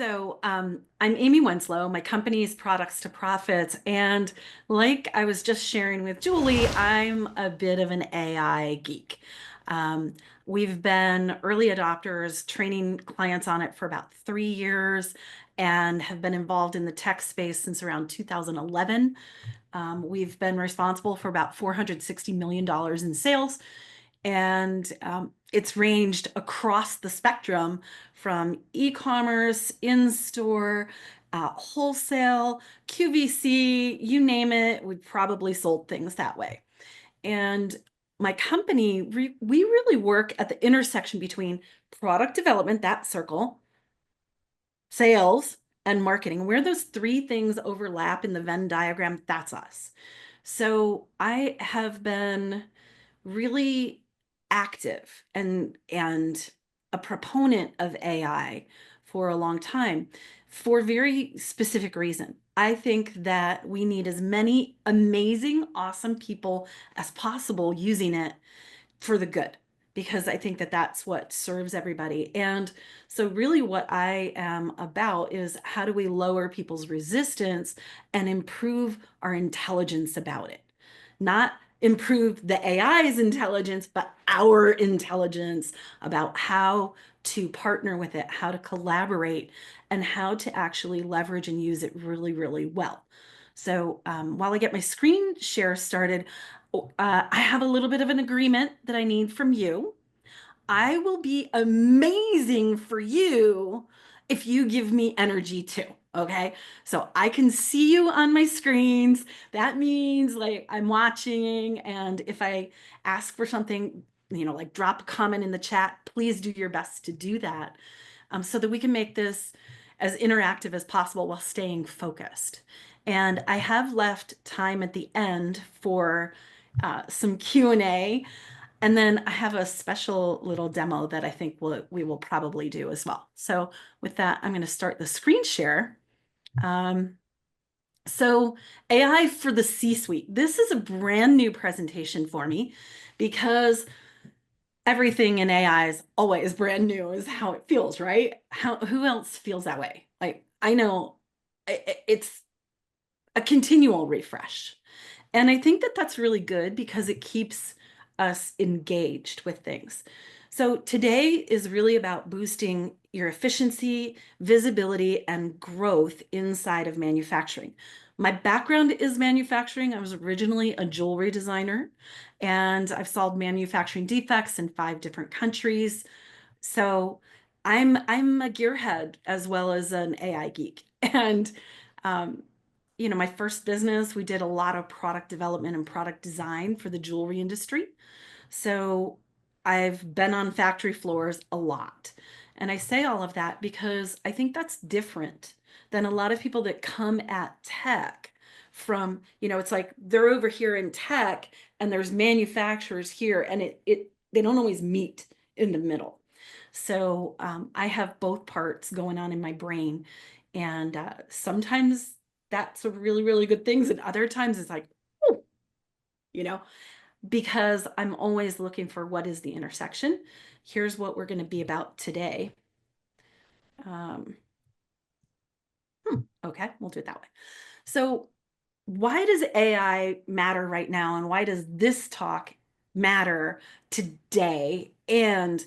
I'm Amy Wenslow. My company is Products to Profits. And like I was just sharing with Julie, I'm a bit of an AI geek. Um, we've been early adopters, training clients on it for about 3 years and have been involved in the tech space since around 2011. We've been responsible for about $460 million in sales, and it's ranged across the spectrum from e-commerce, in-store, wholesale, QVC, you name it, we've probably sold things that way. And my company, we really work at the intersection between product development, that circle, sales, and marketing. Where those three things overlap in the Venn diagram, that's us. So I have been really active and a proponent of AI for a long time for a very specific reason. I think that we need as many amazing, awesome people as possible using it for the good, because I think that that's what serves everybody. And so, really, what I am about is how do we lower people's resistance and improve our intelligence about it? Not improve the AI's intelligence, but our intelligence about how to partner with it, how to collaborate, and how to actually leverage and use it really, really well. So while I get my screen share started, I have a little bit of an agreement that I need from you. I will be amazing for you if you give me energy too. Okay. So I can see you on my screens. That means like I'm watching. And if I ask for something, like drop a comment in the chat, please do your best to do that, so that we can make this as interactive as possible while staying focused. And I have left time at the end for some Q&A. And then I have a special little demo that I think we will probably do as well. So with that, I'm going to start the screen share. Um, so AI for the C-suite. This is a brand new presentation for me because everything in AI is always brand new is how it feels, right? Who else feels that way? Like I know it's a continual refresh. And I think that that's really good because it keeps us engaged with things. So today is really about boosting your efficiency, visibility, and growth inside of manufacturing. My background is manufacturing. I was originally a jewelry designer, and I've solved manufacturing defects in 5 different countries. So I'm a gearhead as well as an AI geek. And um, my first business, we did a lot of product development and product design for the jewelry industry. So I've been on factory floors a lot. And I say all of that because I think that's different than a lot of people that come at tech from, it's like they're over here in tech and there's manufacturers here, and they don't always meet in the middle. So I have both parts going on in my brain. And sometimes that's a really, really good things. And other times it's like, "Ooh," you know, because I'm always looking for what is the intersection. Here's what we're going to be about today. Um, okay, we'll do it that way. So, why does AI matter right now? And why does this talk matter today and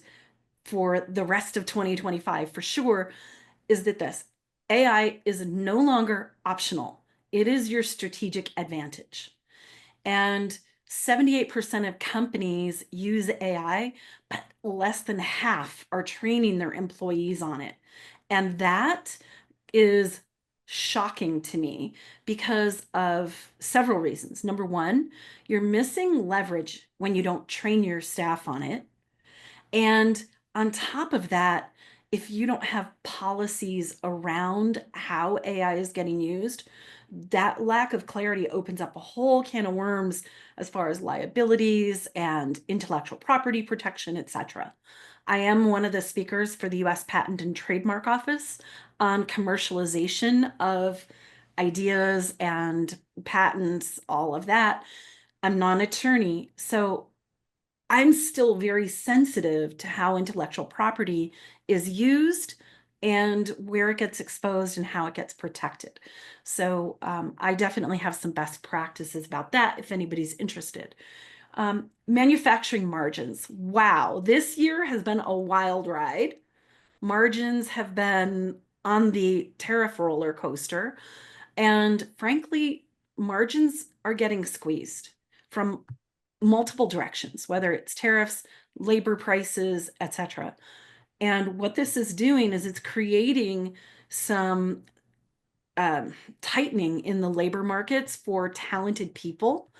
for the rest of 2025 for sure? Is that this AI is no longer optional, it is your strategic advantage. And 78% of companies use AI, but less than half are training their employees on it. And that is shocking to me because of several reasons. Number one, you're missing leverage when you don't train your staff on it. And on top of that, if you don't have policies around how AI is getting used, that lack of clarity opens up a whole can of worms as far as liabilities and intellectual property protection, etc. I am one of the speakers for the US Patent and Trademark Office on commercialization of ideas and patents, all of that. I'm not an attorney, so I'm still very sensitive to how intellectual property is used and where it gets exposed and how it gets protected. So I definitely have some best practices about that if anybody's interested. Manufacturing margins. Wow, this year has been a wild ride. Margins have been on the tariff roller coaster. And frankly, margins are getting squeezed from multiple directions, whether it's tariffs, labor prices, etc. And what this is doing is it's creating some tightening in the labor markets for talented people.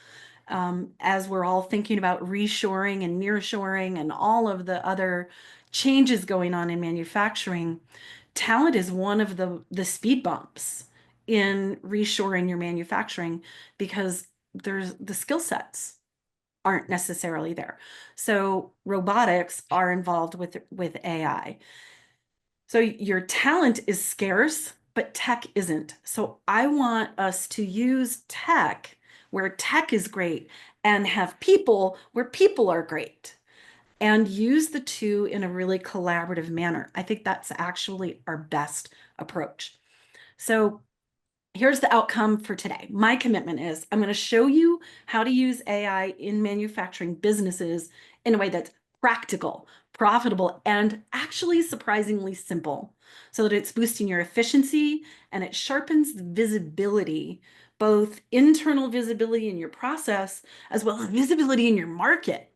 As we're all thinking about reshoring and nearshoring and all of the other changes going on in manufacturing, talent is one of the speed bumps in reshoring your manufacturing because there's the skill sets aren't necessarily there. So robotics are involved with AI. So your talent is scarce, but tech isn't. So I want us to use tech where tech is great and have people where people are great and use the two in a really collaborative manner. I think that's actually our best approach. So here's the outcome for today. My commitment is I'm going to show you how to use AI in manufacturing businesses in a way that's practical, profitable, and actually surprisingly simple so that it's boosting your efficiency and it sharpens the visibility, both internal visibility in your process as well as visibility in your market.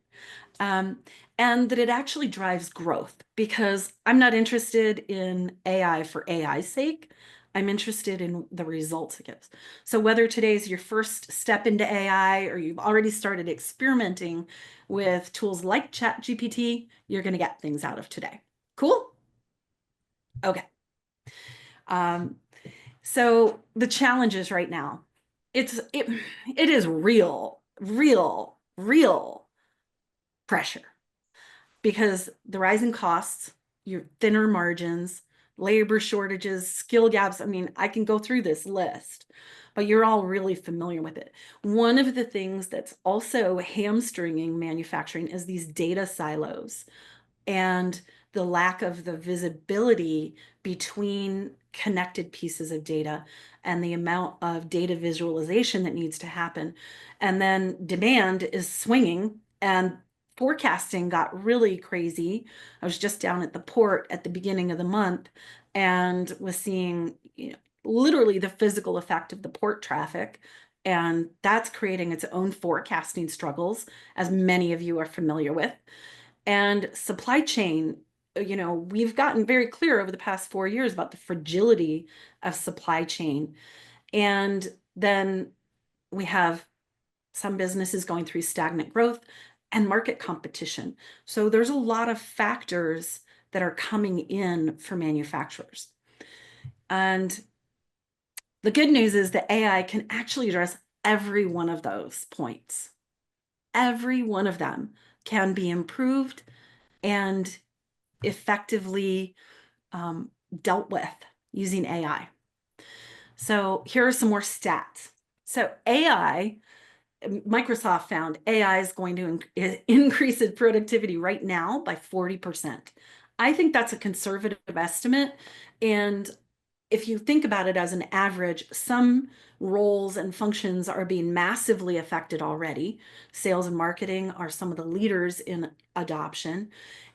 Um, and that it actually drives growth because I'm not interested in AI for AI's sake. I'm interested in the results it gives. So whether today's your first step into AI or you've already started experimenting with tools like ChatGPT, you're going to get things out of today. Cool? Okay. Um, so the challenges right now, it is real pressure because the rising costs, your thinner margins, labor shortages, skill gaps. I mean, I can go through this list, but you're all really familiar with it. One of the things that's also hamstringing manufacturing is these data silos and the lack of the visibility between connected pieces of data and the amount of data visualization that needs to happen. And then demand is swinging and forecasting got really crazy. I was just down at the port at the beginning of the month and was seeing, literally the physical effect of the port traffic. And that's creating its own forecasting struggles, as many of you are familiar with. And supply chain, we've gotten very clear over the past 4 years about the fragility of supply chain. And then we have some businesses going through stagnant growth and market competition. So there's a lot of factors that are coming in for manufacturers. And the good news is that AI can actually address every one of those points. Every one of them can be improved and effectively dealt with using AI. So here are some more stats. So Microsoft found AI is going to increase its productivity right now by 40%. I think that's a conservative estimate. And if you think about it as an average, some roles and functions are being massively affected already. Sales and marketing are some of the leaders in adoption.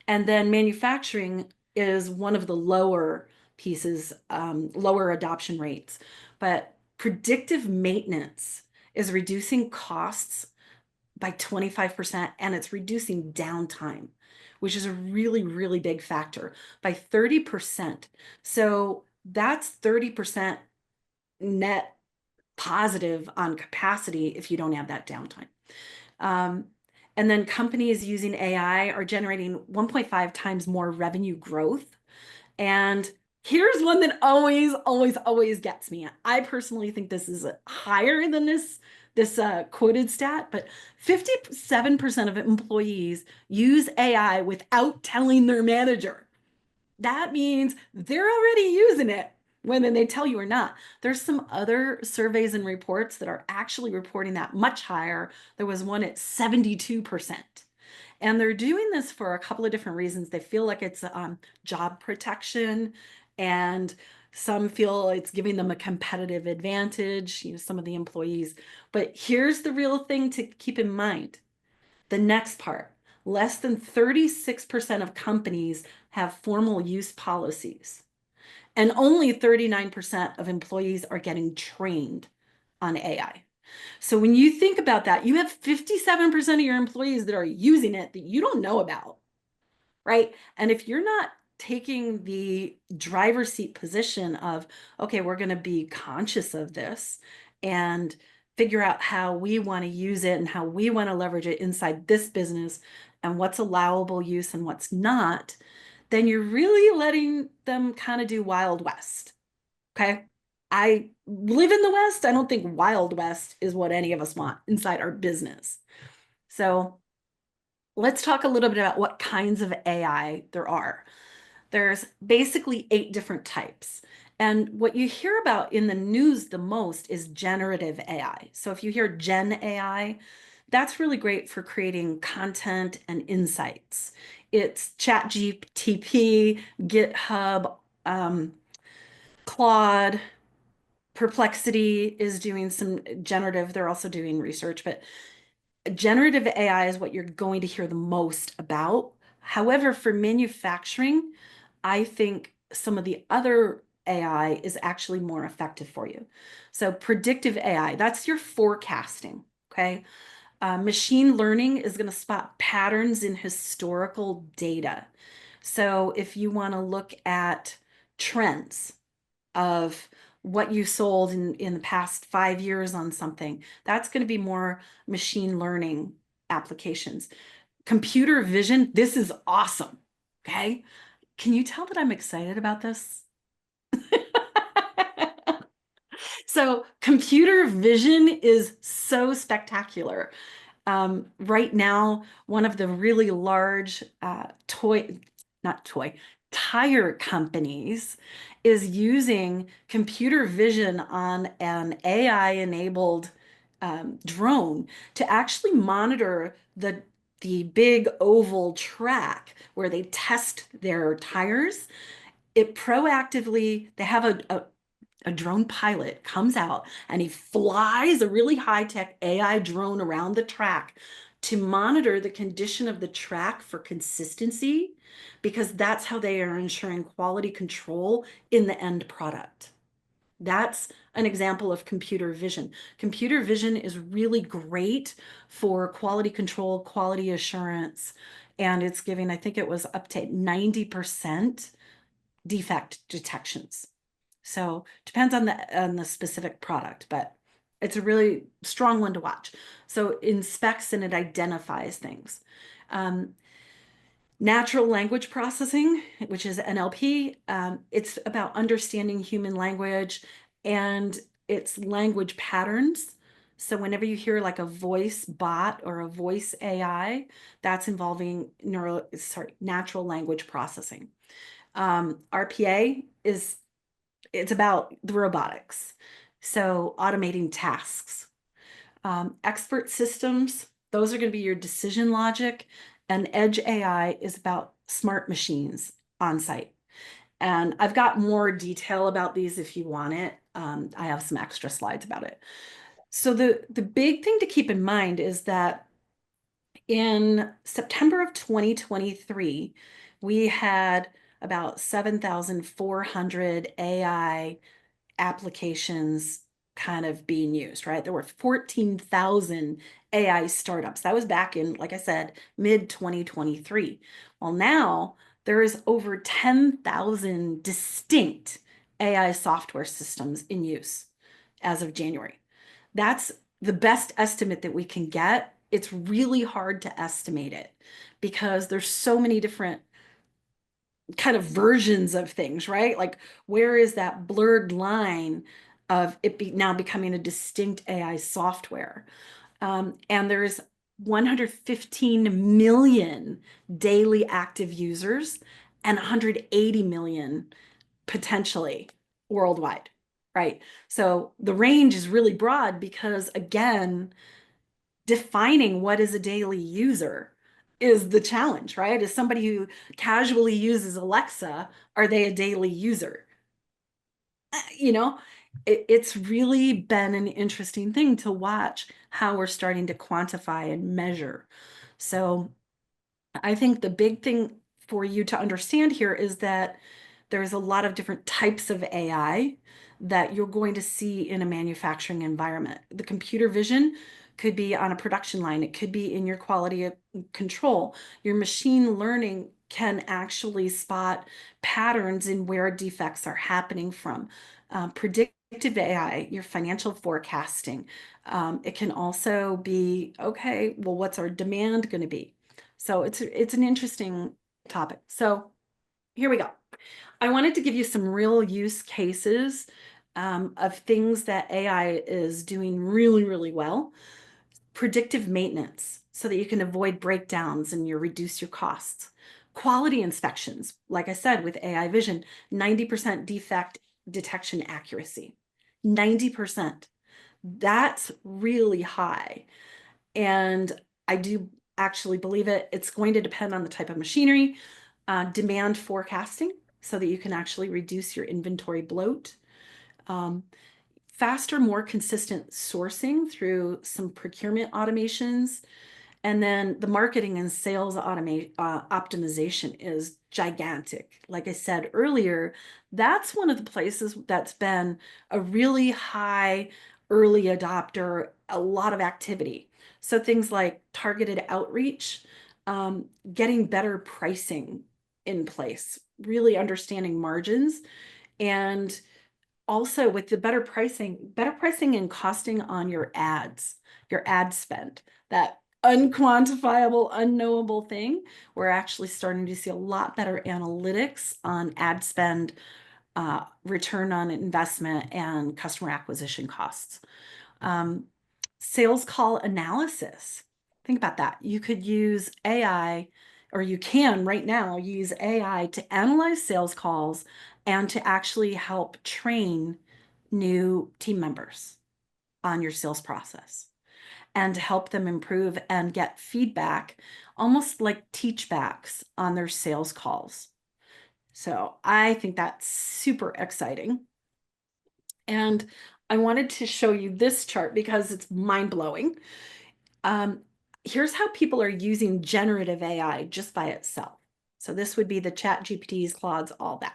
And then manufacturing is one of the lower pieces, lower adoption rates. But predictive maintenance is reducing costs by 25% and it's reducing downtime, which is a really, really big factor, by 30%. So that's 30% net positive on capacity if you don't have that downtime. And then companies using AI are generating 1.5 times more revenue growth. And here's one that always gets me. I personally think this is higher than this quoted stat, but 57% of employees use AI without telling their manager. That means they're already using it, whether they tell you or not. There's some other surveys and reports that are actually reporting that much higher. There was one at 72%. And they're doing this for a couple of different reasons. They feel like it's job protection And some feel it's giving them a competitive advantage, some of the employees. But here's the real thing to keep in mind. The next part, less than 36% of companies have formal use policies, and only 39% of employees are getting trained on AI. So when you think about that, you have 57% of your employees that are using it that you don't know about, right? And if you're not taking the driver's seat position of, okay, we're going to be conscious of this and figure out how we want to use it and how we want to leverage it inside this business and what's allowable use and what's not, then you're really letting them kind of do Wild West. Okay. I live in the West. I don't think Wild West is what any of us want inside our business. So let's talk a little bit about what kinds of AI there are. There's basically 8 different types. And what you hear about in the news the most is generative AI. So if you hear Gen AI, that's really great for creating content and insights. It's ChatGPT, GitHub, Claude, Perplexity is doing some generative, they're also doing research, but generative AI is what you're going to hear the most about. However, for manufacturing, I think some of the other AI is actually more effective for you. So predictive AI, that's your forecasting, okay? Machine learning is going to spot patterns in historical data. So if you want to look at trends of what you sold in the past 5 years on something, that's going to be more machine learning applications. Computer vision, this is awesome. Okay. Can you tell that I'm excited about this? So, computer vision is so spectacular. Right now, one of the really large not toy, tire companies is using computer vision on an AI-enabled drone to actually monitor the big oval track where they test their tires. It proactively, they have a drone pilot comes out and he flies a really high-tech AI drone around the track to monitor the condition of the track for consistency, because that's how they are ensuring quality control in the end product. That's an example of computer vision. Computer vision is really great for quality control, quality assurance, and it's giving, I think it was up to 90% defect detections. So depends on the specific product, but it's a really strong one to watch. So it inspects and it identifies things. Um, Natural language processing, which is NLP, it's about understanding human language and its language patterns. So whenever you hear like a voice bot or a voice AI, that's involving natural language processing. RPA is it's about the robotics, so automating tasks. Expert systems, those are going to be your decision logic, and edge AI is about smart machines on site. And I've got more detail about these if you want it. I have some extra slides about it. So the big thing to keep in mind is that in September of 2023, we had about 7,400 AI applications kind of being used, right? There were 14,000 AI startups. That was back in, like I said, mid 2023. Well, now there is over 10,000 distinct AI software systems in use as of January. That's the best estimate that we can get. It's really hard to estimate it because there's so many different kind of versions of things, right? Like, where is that blurred line of now becoming a distinct AI software? And there's 115 million daily active users and 180 million potentially worldwide, right? So the range is really broad because, again, defining what is a daily user is the challenge, right? Is somebody who casually uses Alexa, are they a daily user? you know, it's really been an interesting thing to watch how we're starting to quantify and measure. So I think the big thing for you to understand here is that there's a lot of different types of AI that you're going to see in a manufacturing environment. The computer vision could be on a production line, it could be in your quality control. Your machine learning can actually spot patterns in where defects are happening from. Predictive AI, your financial forecasting. It can also be, okay, well, what's our demand going to be? So it's an interesting topic. So here we go. I wanted to give you some real use cases of things that AI is doing really, really well. Predictive maintenance, so that you can avoid breakdowns and you reduce your costs. Quality inspections, like I said, with AI vision, 90% defect detection accuracy. 90%. That's really high. And I do actually believe it. It's going to depend on the type of machinery, demand forecasting, so that you can actually reduce your inventory bloat. Um, Faster, more consistent sourcing through some procurement automations. And then the marketing and sales optimization is gigantic. Like I said earlier, that's one of the places that's been a really high early adopter, a lot of activity. So things like targeted outreach, getting better pricing in place, really understanding margins, and also with the better pricing and costing on your ads, your ad spend, that unquantifiable, unknowable thing. We're actually starting to see a lot better analytics on ad spend, return on investment, and customer acquisition costs. Um, Sales call analysis. Think about that. You could use AI, or you can right now use AI to analyze sales calls and to actually help train new team members on your sales process and to help them improve and get feedback, almost like teach backs on their sales calls. So I think that's super exciting. And I wanted to show you this chart because it's mind blowing. Um, Here's how people are using generative AI just by itself. So this would be the Chat GPTs, Claudes, all that.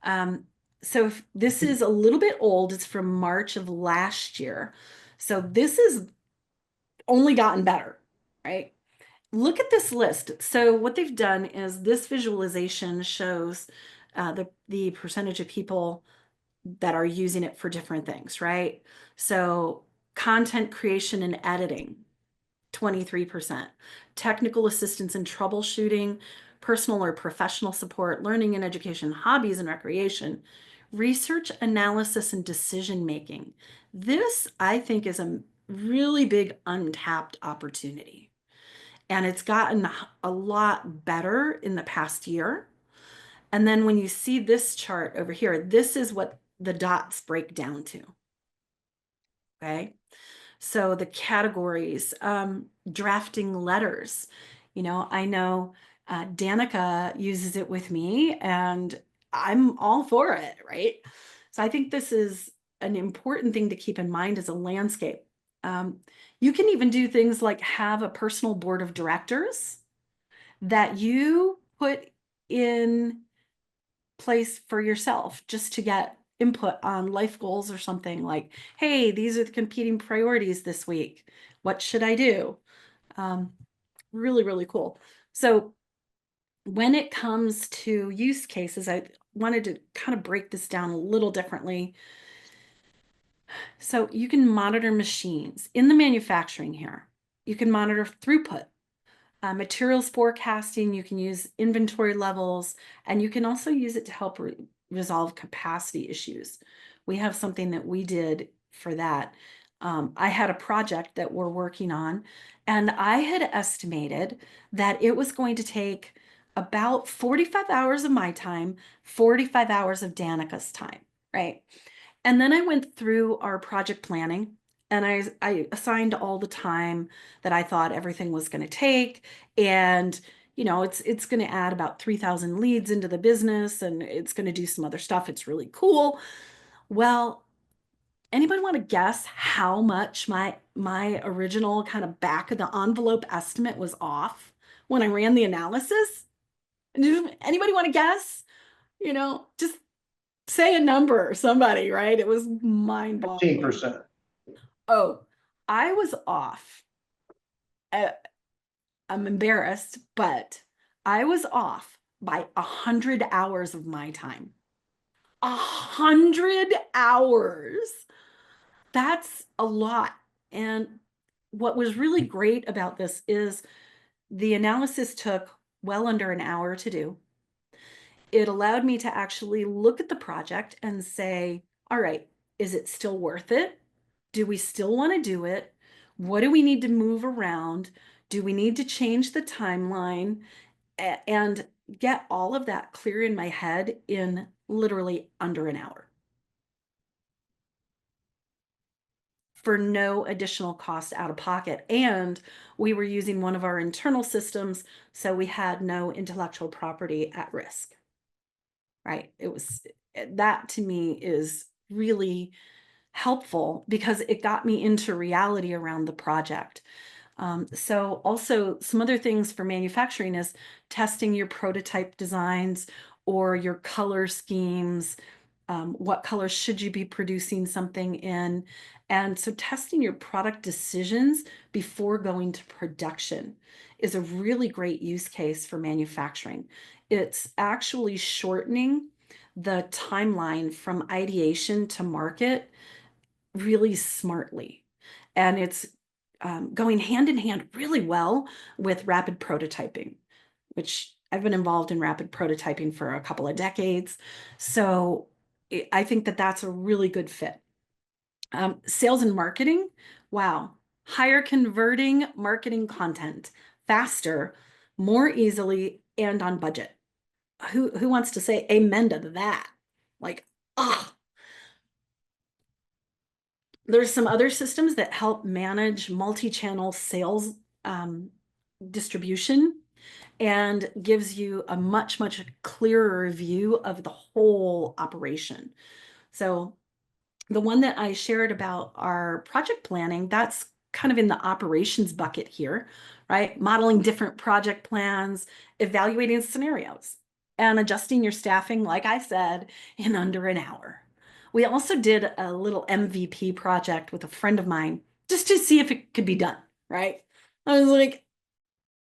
Um, so if this is a little bit old. It's from March of last year. So this has only gotten better, right? Look at this list. So what they've done is this visualization shows the percentage of people that are using it for different things, right? So content creation and editing, 23%. Technical assistance and troubleshooting, personal or professional support, learning and education, hobbies and recreation, research, analysis, and decision making. This, I think, is a really big untapped opportunity. And it's gotten a lot better in the past year. And then when you see this chart over here, this is what the dots break down to. Okay. So the categories, drafting letters, I know Danica uses it with me and I'm all for it, right? So I think this is an important thing to keep in mind as a landscape. Um, you can even do things like have a personal board of directors that you put in place for yourself just to get input on life goals or something like, hey, these are the competing priorities this week. What should I do? Um, Really, really cool. So when it comes to use cases, I wanted to kind of break this down a little differently. So you can monitor machines in the manufacturing here. You can monitor throughput, materials forecasting, you can use inventory levels, and you can also use it to help resolve capacity issues. We have something that we did for that. I had a project that we're working on, and I had estimated that it was going to take about 45 hours of my time, 45 hours of Danica's time, right? And then I went through our project planning and I assigned all the time that I thought everything was going to take. And, it's going to add about 3,000 leads into the business and it's going to do some other stuff. It's really cool. Well, anybody want to guess how much my original kind of back of the envelope estimate was off when I ran the analysis? Anybody want to guess? Just say a number, somebody, right? It was mind-boggling. 15%. Oh, I was off. Uh, I'm embarrassed, but I was off by 100 hours of my time. 100 hours. That's a lot. And what was really great about this is the analysis took well under an hour to do. It allowed me to actually look at the project and say, all right, is it still worth it? Do we still want to do it? What do we need to move around? Do we need to change the timeline? And get all of that clear in my head in literally under an hour for no additional cost out of pocket. And we were using one of our internal systems, so we had no intellectual property at risk, right? That to me is really helpful because it got me into reality around the project. So also some other things for manufacturing is testing your prototype designs or your color schemes. What colors should you be producing something in? And so testing your product decisions before going to production is a really great use case for manufacturing. It's actually shortening the timeline from ideation to market really smartly. And it's going hand in hand really well with rapid prototyping, which I've been involved in rapid prototyping for a couple of decades. So I think that that's a really good fit. Sales and marketing, wow, higher converting marketing content faster, more easily, and on budget. Who wants to say amen to that? Like, ah, there's some other systems that help manage multi-channel sales um, distribution and gives you a much, much clearer view of the whole operation. So the one that I shared about our project planning, that's kind of in the operations bucket here, right? Modeling different project plans, evaluating scenarios, and adjusting your staffing, like I said, in under an hour. We also did a little MVP project with a friend of mine just to see if it could be done, right? I was like,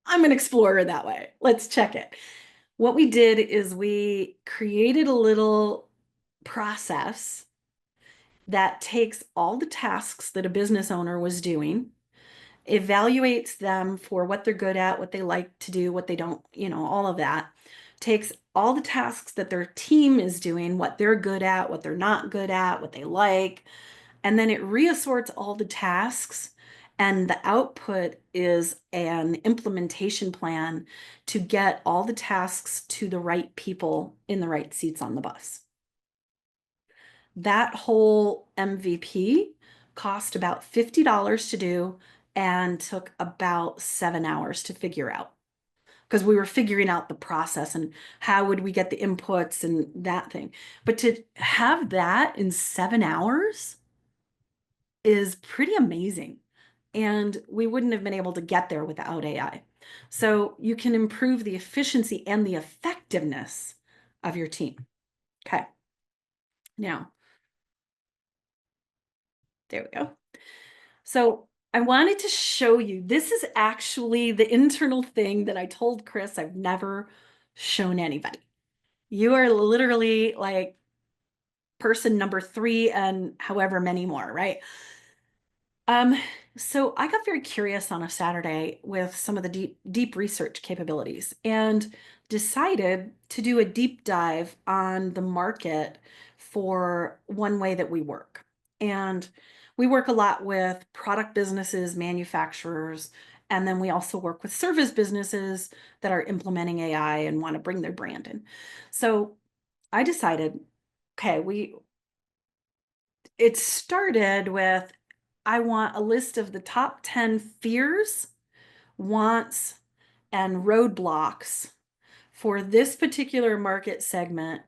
I'm an explorer that way. Let's check it. What we did is we created a little process that takes all the tasks that a business owner was doing, evaluates them for what they're good at, what they like to do, what they don't, all of that, takes all the tasks that their team is doing, what they're good at, what they're not good at, what they like, and then it reassorts all the tasks. And the output is an implementation plan to get all the tasks to the right people in the right seats on the bus. That whole MVP cost about $50 to do and took about 7 hours to figure out because we were figuring out the process and how would we get the inputs and that thing. But to have that in 7 hours is pretty amazing. And we wouldn't have been able to get there without AI. So you can improve the efficiency and the effectiveness of your team. Okay. Now, there we go. So I wanted to show you, this is actually the internal thing that I told Chris I've never shown anybody. You are literally like person number 3 and however many more, right? Um, so I got very curious on a Saturday with some of the deep research capabilities and decided to do a deep dive on the market for one way that we work. And we work a lot with product businesses, manufacturers, and then we also work with service businesses that are implementing AI and want to bring their brand in. So I decided, okay, it started with I want a list of the top 10 fears, wants, and roadblocks for this particular market segment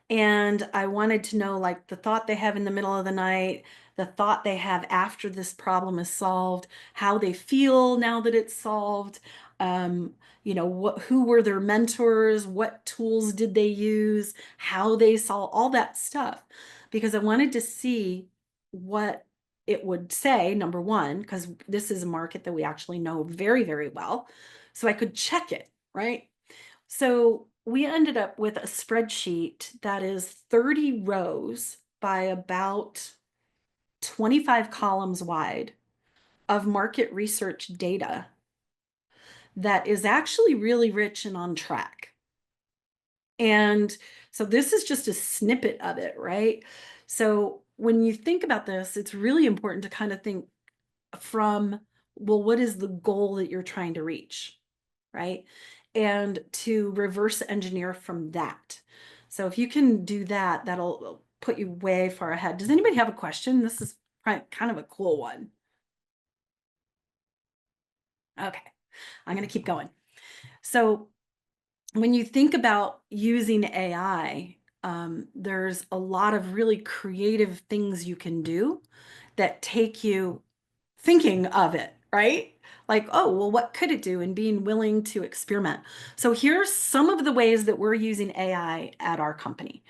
And I wanted to know like the thought they have in the middle of the night, the thought they have after this problem is solved, how they feel now that it's solved. Um, who were their mentors, what tools did they use, how they saw all that stuff. Because I wanted to see what it would say, number one, because this is a market that we actually know very, very well. So I could check it, right? So we ended up with a spreadsheet that is 30 rows by about 25 columns wide of market research data that is actually really rich and on track. And so this is just a snippet of it, right? So when you think about this, it's really important to kind of think from, well, what is the goal that you're trying to reach, right? And to reverse engineer from that. So if you can do that, that'll put you way far ahead. Does anybody have a question? This is kind of a cool one. Okay, I'm going to keep going. So when you think about using AI, there's a lot of really creative things you can do that take you thinking of it, right? Like, oh, well, what could it do? And being willing to experiment. So here's some of the ways that we're using AI at our company.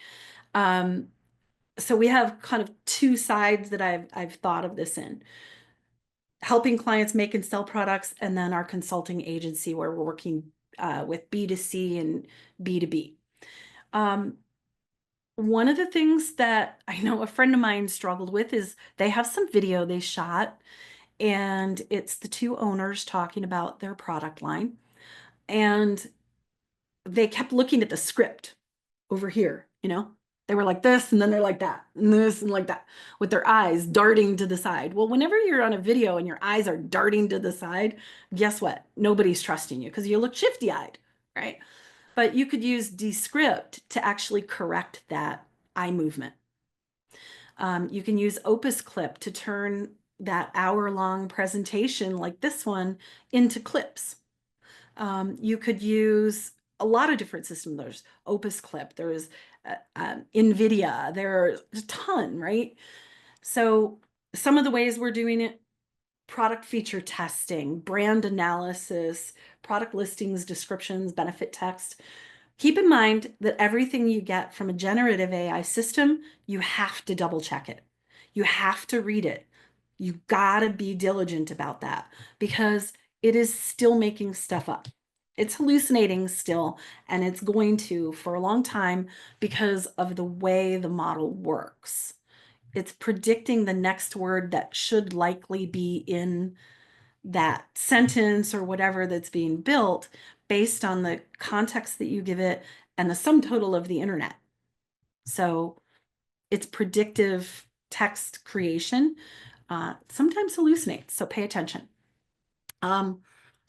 Um, so we have kind of two sides that I've thought of this in. Helping clients make and sell products, and then our consulting agency where we're working with B2C and B2B. Um, One of the things that I know a friend of mine struggled with is they have some video they shot, and it's the two owners talking about their product line. And they kept looking at the script over here, They were like this, and then they're like that, and this, and like that, with their eyes darting to the side. Well, whenever you're on a video and your eyes are darting to the side, guess what? Nobody's trusting you because you look shifty-eyed, right? But you could use Descript to actually correct that eye movement. You can use Opus Clip to turn that hour-long presentation like this one into clips. You could use a lot of different systems. There's Opus Clip, there's NVIDIA, there's a ton, right? So some of the ways we're doing it: product feature testing, brand analysis, product listings, descriptions, benefit text. Keep in mind that everything you get from a generative AI system, you have to double check it. You have to read it. You gotta be diligent about that because it is still making stuff up. It's hallucinating still, and it's going to for a long time because of the way the model works. It's predicting the next word that should likely be in that sentence or whatever that's being built based on the context that you give it and the sum total of the internet. So it's predictive text creation, sometimes hallucinates, so pay attention.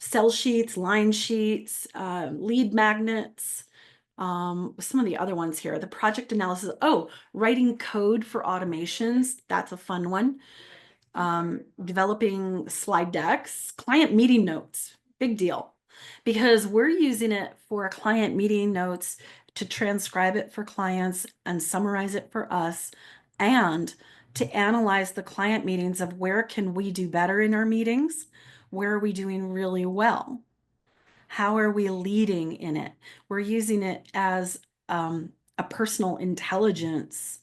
Sell sheets, line sheets, lead magnets, some of the other ones here, the project analysis. Oh, writing code for automations, that's a fun one. Developing slide decks, client meeting notes, big deal, because we're using it for client meeting notes to transcribe it for clients and summarize it for us, and to analyze the client meetings of where can we do better in our meetings, where are we doing really well, how are we leading in it. We're using it as a personal intelligence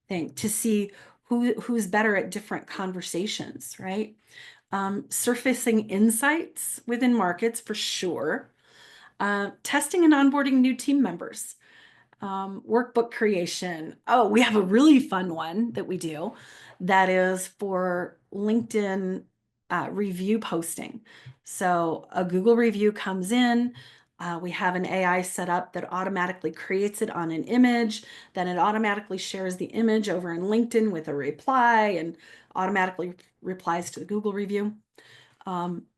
thing to see who's better at different conversations, right? Surfacing insights within markets for sure. Testing and onboarding new team members. Workbook creation. Oh, we have a really fun one that we do that is for LinkedIn review posting. So a Google review comes in. We have an AI set up that automatically creates it on an image. Then it automatically shares the image over in LinkedIn with a reply and automatically replies to the Google review.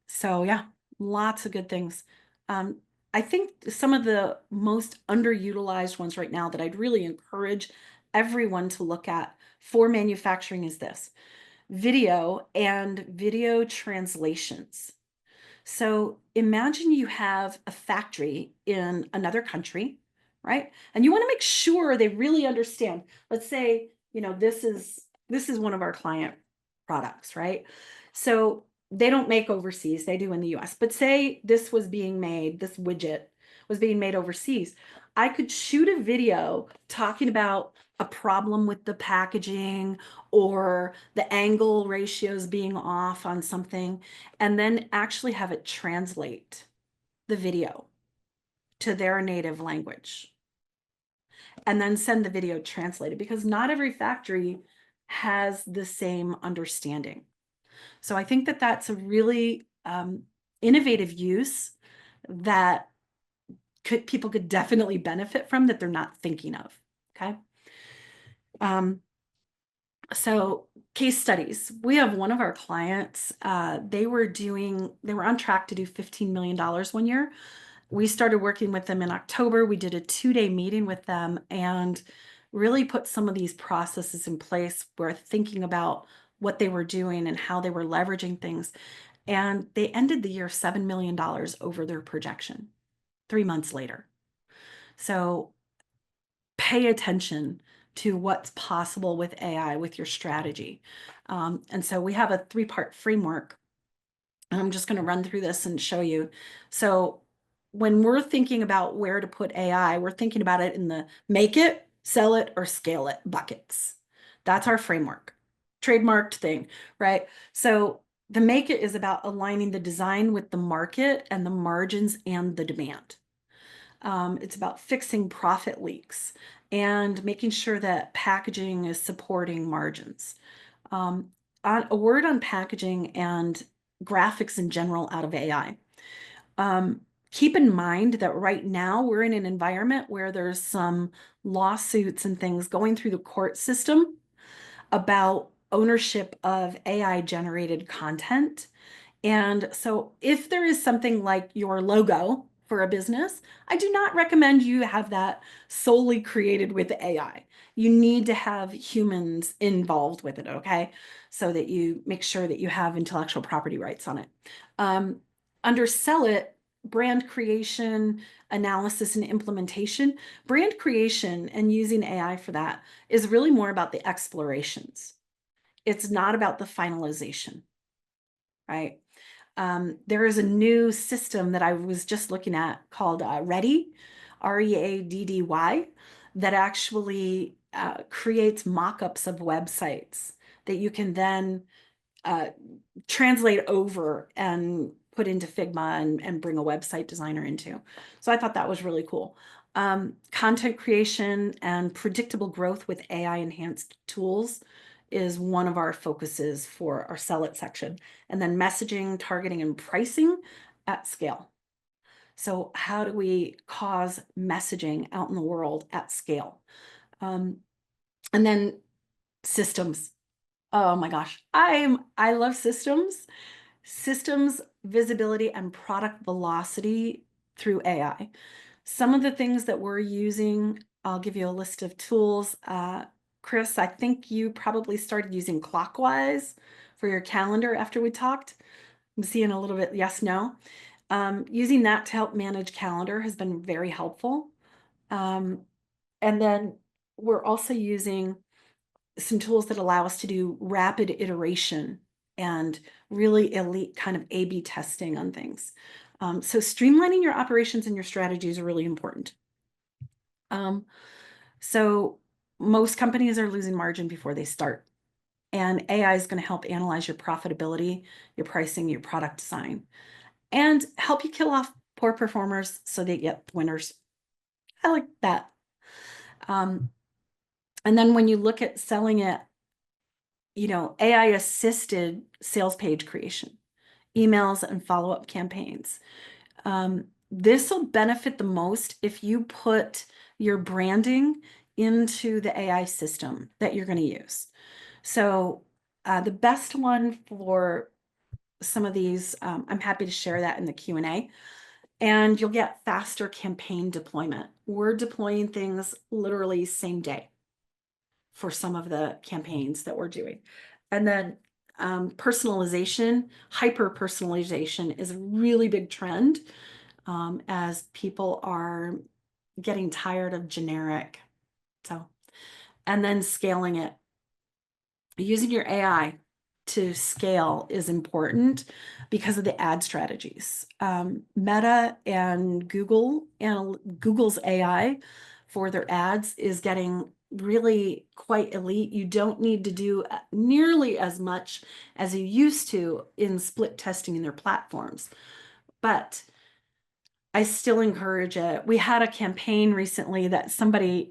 So yeah, lots of good things. Um, I think some of the most underutilized ones right now that I'd really encourage everyone to look at for manufacturing is this: video and video translations. So imagine you have a factory in another country, right? And you want to make sure they really understand. Let's say, this is one of our client products, right? So they don't make overseas, they do in the US. But say this widget was being made overseas. I could shoot a video talking about a problem with the packaging or the angle ratios being off on something, and then actually have it translate the video to their native language and then send the video translated, because not every factory has the same understanding. So I think that that's a really innovative use that people could definitely benefit from, that they're not thinking of. Okay. Um, so case studies. We have one of our clients, they were on track to do $15 million one year. We started working with them in October. We did a 2-day meeting with them and really put some of these processes in place. We're thinking about what they were doing and how they were leveraging things. And they ended the year $7 million over their projection 3 months later. So pay attention to what's possible with AI with your strategy. And so we have a 3-part framework. I'm just going to run through this and show you. So when we're thinking about where to put AI, we're thinking about it in the make it, sell it, or scale it buckets. That's our framework, trademarked thing, right? So the make it is about aligning the design with the market and the margins and the demand. It's about fixing profit leaks and making sure that packaging is supporting margins. Um, a word on packaging and graphics in general out of AI. Keep in mind that right now we're in an environment where there's some lawsuits and things going through the court system about ownership of AI generated content. And so if there is something like your logo for a business, I do not recommend you have that solely created with AI. You need to have humans involved with it, okay? So that you make sure that you have intellectual property rights on it. Um, Under sell it, brand creation, analysis, and implementation, brand creation and using AI for that is really more about the explorations. It's not about the finalization, right? There is a new system that I was just looking at called Ready, Readdy, that actually creates mock-ups of websites that you can then uh, translate over and put into Figma and bring a website designer into. So I thought that was really cool. Content creation and predictable growth with AI enhanced tools is one of our focuses for our sell it section. And then messaging, targeting, and pricing at scale. So how do we cause messaging out in the world at scale? Um, and then systems. Oh my gosh, I love systems visibility and product velocity through AI. Some of the things that we're using, I'll give you a list of tools. Chris, I think you probably started using Clockwise for your calendar after we talked. I'm seeing a little bit yes, no. Using that to help manage calendar has been very helpful. Um, and then we're also using some tools that allow us to do rapid iteration and really elite kind of A/B testing on things. So streamlining your operations and your strategies are really important. So most companies are losing margin before they start. And AI is going to help analyze your profitability, your pricing, your product design, and help you kill off poor performers so they get winners. I like that. And then when you look at selling it, AI assisted sales page creation, emails, and follow-up campaigns. This will benefit the most if you put your branding into the AI system that you're going to use. So the best one for some of these, I'm happy to share that in the Q&A, and you'll get faster campaign deployment. We're deploying things literally same day for some of the campaigns that we're doing. And then personalization, hyper personalization is a really big trend as people are getting tired of generic. So, and then scaling it. Using your AI to scale is important because of the ad strategies. Meta and Google's AI for their ads is getting really quite elite. You don't need to do nearly as much as you used to in split testing in their platforms. But I still encourage it. We had a campaign recently that somebody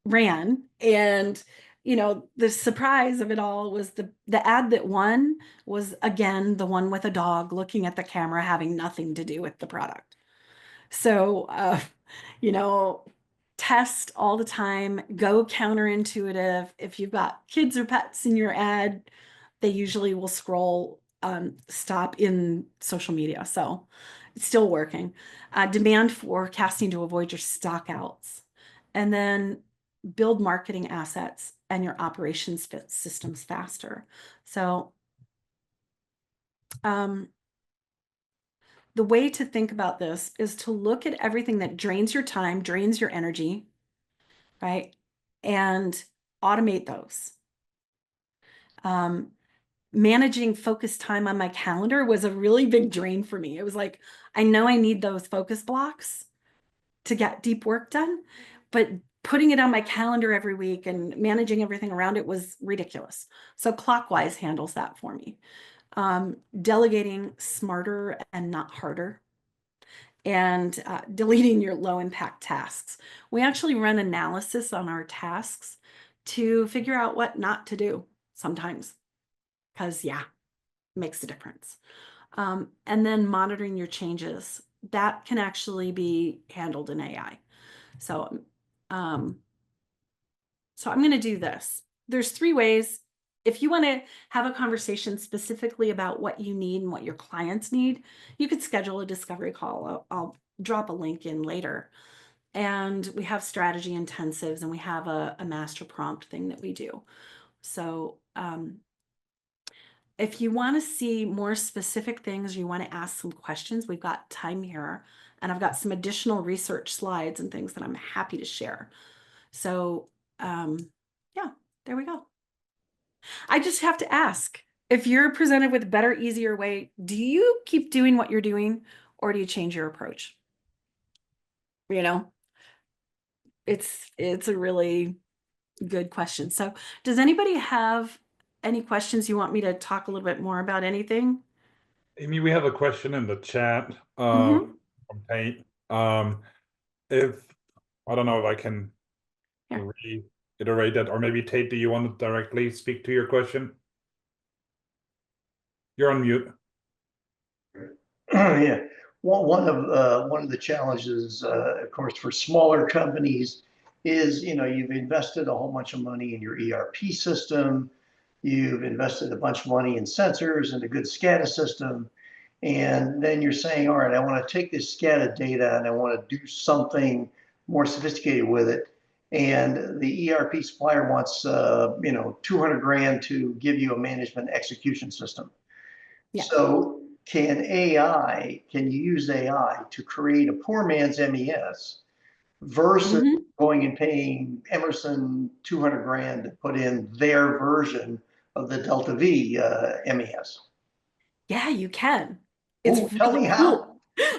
ran, and the surprise of it all was the ad that won was again the one with a dog looking at the camera, having nothing to do with the product. So, you know, test all the time, go counterintuitive. If you've got kids or pets in your ad, they usually will scroll, stop in social media. So it's still working. Demand forecasting to avoid your stockouts. And then build marketing assets and your operations systems faster. So, the way to think about this is to look at everything that drains your time, drains your energy, right? And automate those. Managing focus time on my calendar was a really big drain for me. It was like, I know I need those focus blocks to get deep work done, but putting it on my calendar every week and managing everything around it was ridiculous. So Clockwise handles that for me. Delegating smarter and not harder, and deleting your low impact tasks. We actually run analysis on our tasks to figure out what not to do sometimes, because yeah, it makes a difference. And then monitoring your changes. That can actually be handled in AI. So, so I'm going to do this. There's 3 ways. If you want to have a conversation specifically about what you need and what your clients need, you could schedule a discovery call. I'll drop a link in later. And we have strategy intensives, and we have a master prompt thing that we do. So if you want to see more specific things, you want to ask some questions, we've got time here. And I've got some additional research slides and things that I'm happy to share. So yeah, there we go. I just have to ask, if you're presented with a better, easier way, do you keep doing what you're doing, or do you change your approach? You know, it's a really good question. So does anybody have any questions you want me to talk a little bit more about anything? Amy, we have a question in the chat Mm-hmm. from Tate. If I don't know if I can Yeah. reiterate that, or maybe Tate, do you want to directly speak to your question? You're on mute. Yeah. One of the challenges, of course, for smaller companies is, you've invested a whole bunch of money in your ERP system. You've invested a bunch of money in sensors and a good SCADA system. And then you're saying, all right, I want to take this SCADA data and I want to do something more sophisticated with it. And the ERP supplier wants, 200 grand to give you a management execution system. Yes. So can you use AI to create a poor man's MES versus Mm-hmm. going and paying Emerson 200 grand to put in their version of the Delta V MES? Yeah, you can. It's Oh, tell really me how. cool.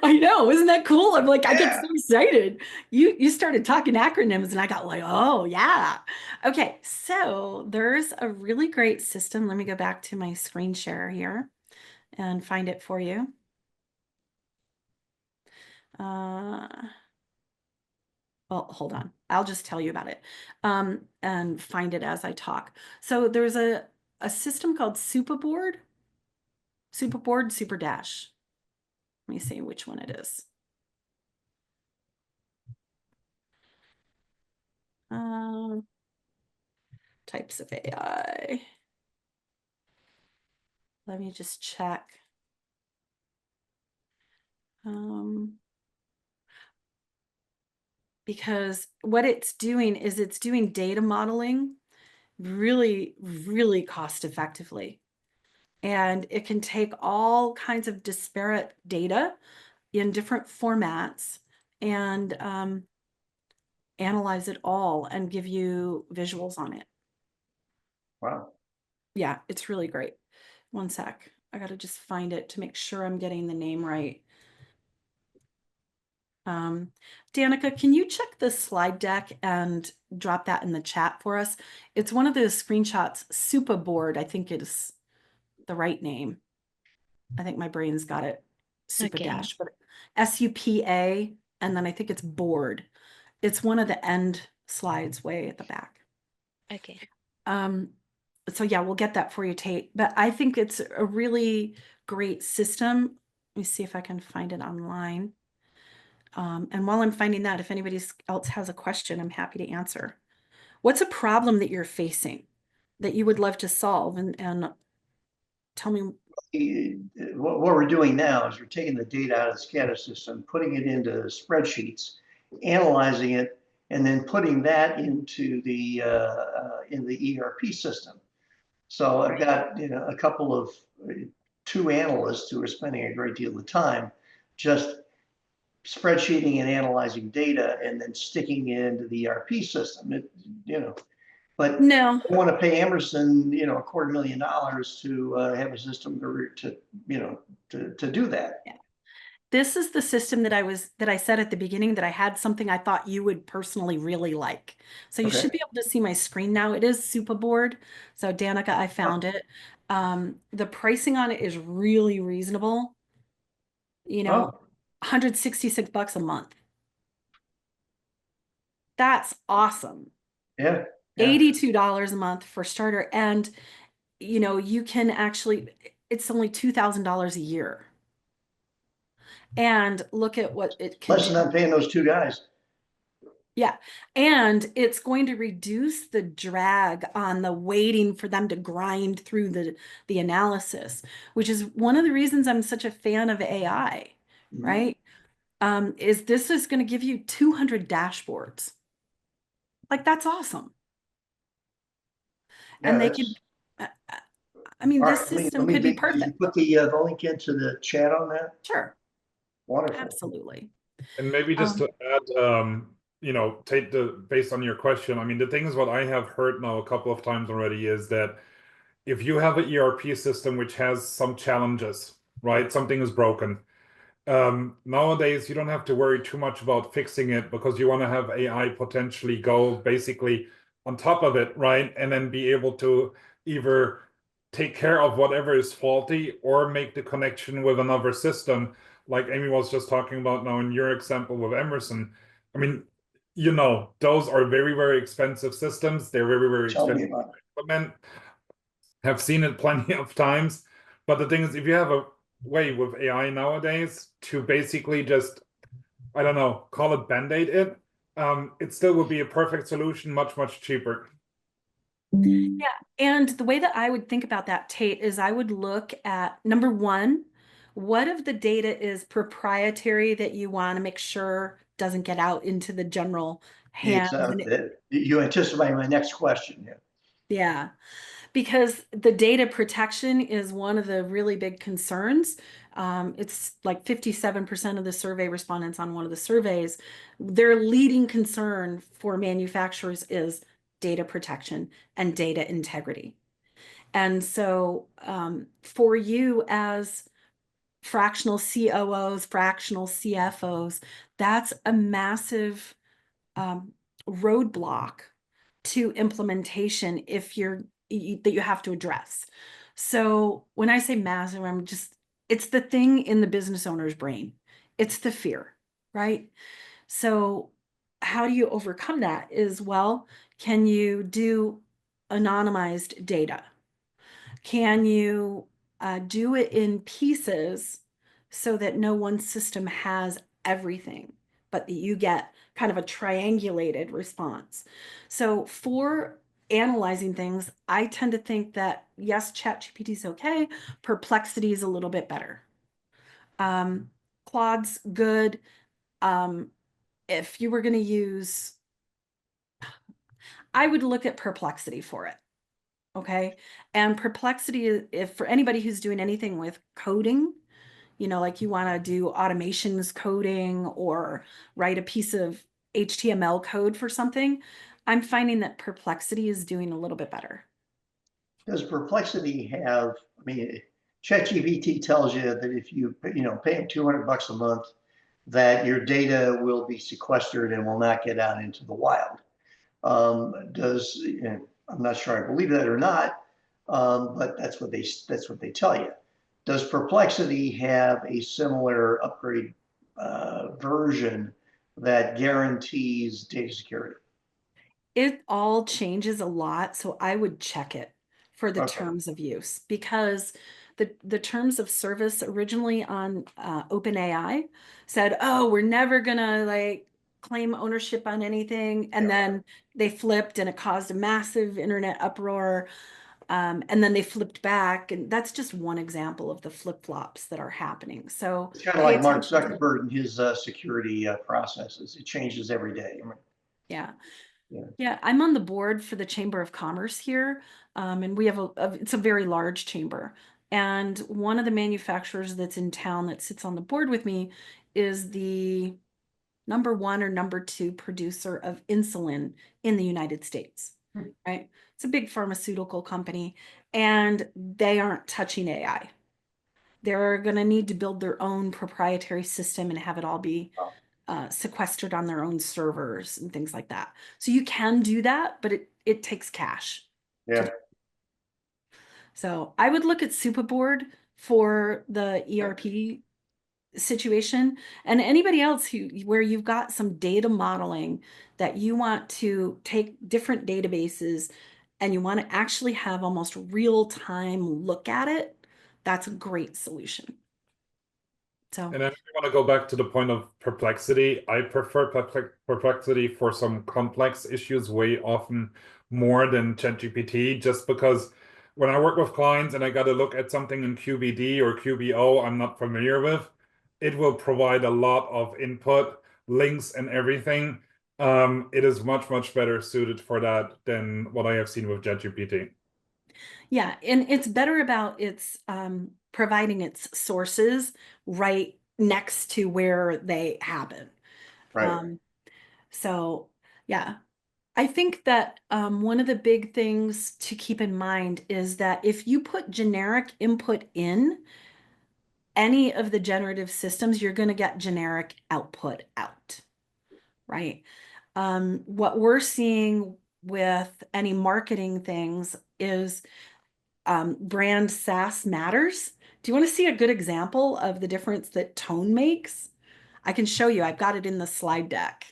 I know, isn't that cool? I'm like, I get Yeah. so excited. You started talking acronyms, and I got like, oh yeah. Okay, so there's a really great system. Let me go back to my screen share here and find it for you. Uh, well, hold on. I'll just tell you about it, and find it as I talk. So there's a system called Superboard, Super Dash. Let me see which one it is. Um, Types of AI. Let me just check. Because what it's doing is it's doing data modeling really, really cost effectively. And it can take all kinds of disparate data in different formats and analyze it all and give you visuals on it. Wow. Yeah, it's really great. One sec. I gotta just find it to make sure I'm getting the name right. Danica, can you check the slide deck and drop that in the chat for us? It's one of those screenshots, Super Board, I think it is the right name. I think my brain's got it. Super Okay. Dash, but SUPA, and then I think it's board. It's one of the end slides way at the back. Okay. So yeah, we'll get that for you, Tate. But I think it's a really great system. Let me see if I can find it online. And while I'm finding that, if anybody else has a question, I'm happy to answer. What's a problem that you're facing that you would love to solve? And tell me. What we're doing now is we're taking the data out of the SCADA system, putting it into spreadsheets, analyzing it, and then putting that into the in the ERP system. So I've got a couple of two analysts who are spending a great deal of time just spreadsheeting and analyzing data and then sticking it into the ERP system. But No, I want to pay Emerson, $250,000 to have a system to do that. this is the system that I said at the beginning that I had something I thought you would personally really like. So you Okay. should be able to see my screen now. It is Super Board. So Danica, I found it. The pricing on it is really reasonable. Oh, 166 bucks a month. That's awesome. yeah. $82 a month for starter. And, you can actually, it's only $2,000 a year. And look at what it can Less do. than I'm paying those two guys. Yeah. And it's going to reduce the drag on the waiting for them to grind through the analysis, which is one of the reasons I'm such a fan of AI, right? Is this is going to give you 200 dashboards. Like that's awesome. Yeah, And they that's can, I mean, all this right. system could be Can you perfect. put the link into the chat on that? Sure. Wonderful. Absolutely. And maybe just to add, take based on your question, I mean, the thing is what I have heard now a couple of times already is that if you have an ERP system which has some challenges, right? Something is broken. Nowadays, you don't have to worry too much about fixing it because you want to have AI potentially go basically on top of it, right? And then be able to either take care of whatever is faulty or make the connection with another system, like Amy was just talking about now in your example with Emerson. I mean, those are very, very expensive systems. They're very, very Tell me expensive about it. to implement. Have seen it plenty of times. But the thing is, if you have a way with AI nowadays to basically just, I don't know, call it Band-Aid it still would be a perfect solution, much, much cheaper. Yeah. And the way that I would think about that, Tate, is I would look at number one, what of the data is proprietary that you want to make sure doesn't get out into the general hands? You anticipate my next question. Yeah. Yeah. Because the data protection is one of the really big concerns. It's like 57% of the survey respondents on one of the surveys, their leading concern for manufacturers is data protection and data integrity. And so for you as fractional COOs, fractional CFOs, that's a massive roadblock to implementation if that you have to address. So when I say massive, it's the thing in the business owner's brain. It's the fear, right? So how do you overcome that is, well, can you do anonymized data? Can you do it in pieces so that no one system has everything, but that you get kind of a triangulated response? So for analyzing things, I tend to think that yes, ChatGPT is okay. Perplexity is a little bit better. Claude's good. If you were going to use, I would look at Perplexity for it. Okay. And Perplexity, if for anybody who's doing anything with coding, like you want to do automations coding or write a piece of HTML code for something, I'm finding that Perplexity is doing a little bit better. Does Perplexity have, I mean, ChatGPT tells you that if you, pay them $200 a month, that your data will be sequestered and will not get out into the wild. I'm not sure I believe that or not, but that's what they tell you. Does Perplexity have a similar upgrade version that guarantees data security? It all changes a lot, so I would check it for the Okay. terms of use because the terms of service originally on OpenAI said, "Oh, we're never gonna like claim ownership on anything," and Yeah. then they flipped, and it caused a massive internet uproar. And then they flipped back, and that's just one example of the flip-flops that are happening. So It's kind of pay like Mark attention to it. Zuckerberg and his security processes. It changes every day. I mean, Yeah. yeah. Yeah, I'm on the board for the Chamber of Commerce here, and we have it's a very large chamber. And one of the manufacturers that's in town that sits on the board with me is the number one or number two producer of insulin in the United States, right? It's a big pharmaceutical company, and they aren't touching AI. They're going to need to build their own proprietary system and have it all be sequestered on their own servers and things like that. So you can do that, but it takes cash. Yeah. So I would look at Superboard for the ERP situation, and anybody else where you've got some data modeling that you want to take different databases and you want to actually have almost real time look at it. That's a great solution. So And if you want to go back to the point of Perplexity, I prefer Perplexity for some complex issues way often more than ChatGPT, just because when I work with clients and I got to look at something in QBD or QBO I'm not familiar with, it will provide a lot of input, links, and everything. It is much, much better suited for that than what I have seen with ChatGPT. yeah, and it's better about its providing its sources right next to where they happen. Right. Um, so yeah, I think that one of the big things to keep in mind is that if you put generic input in any of the generative systems, you're going to get generic output out, right? What we're seeing with any marketing things is brand SaaS matters. Do you want to see a good example of the difference that tone makes? I can show you. I've got it in the slide deck.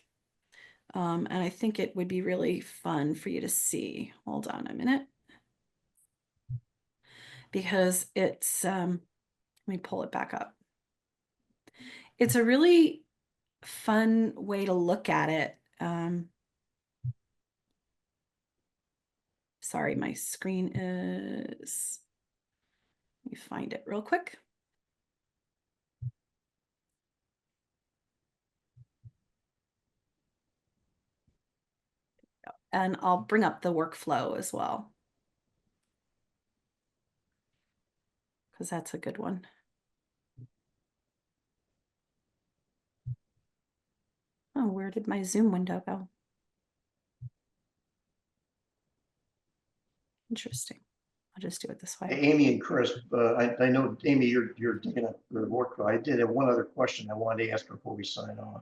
And I think it would be really fun for you to see. Hold on a minute. Because let me pull it back up. It's a really fun way to look at it. Sorry, my screen is, let me find it real quick. And I'll bring up the workflow as well, because that's a good one. Oh, where did my Zoom window go? Interesting. I'll just do it this way. Amy and Chris, I know, Amy, you're digging up the work. I did have one other question I wanted to ask before we sign off.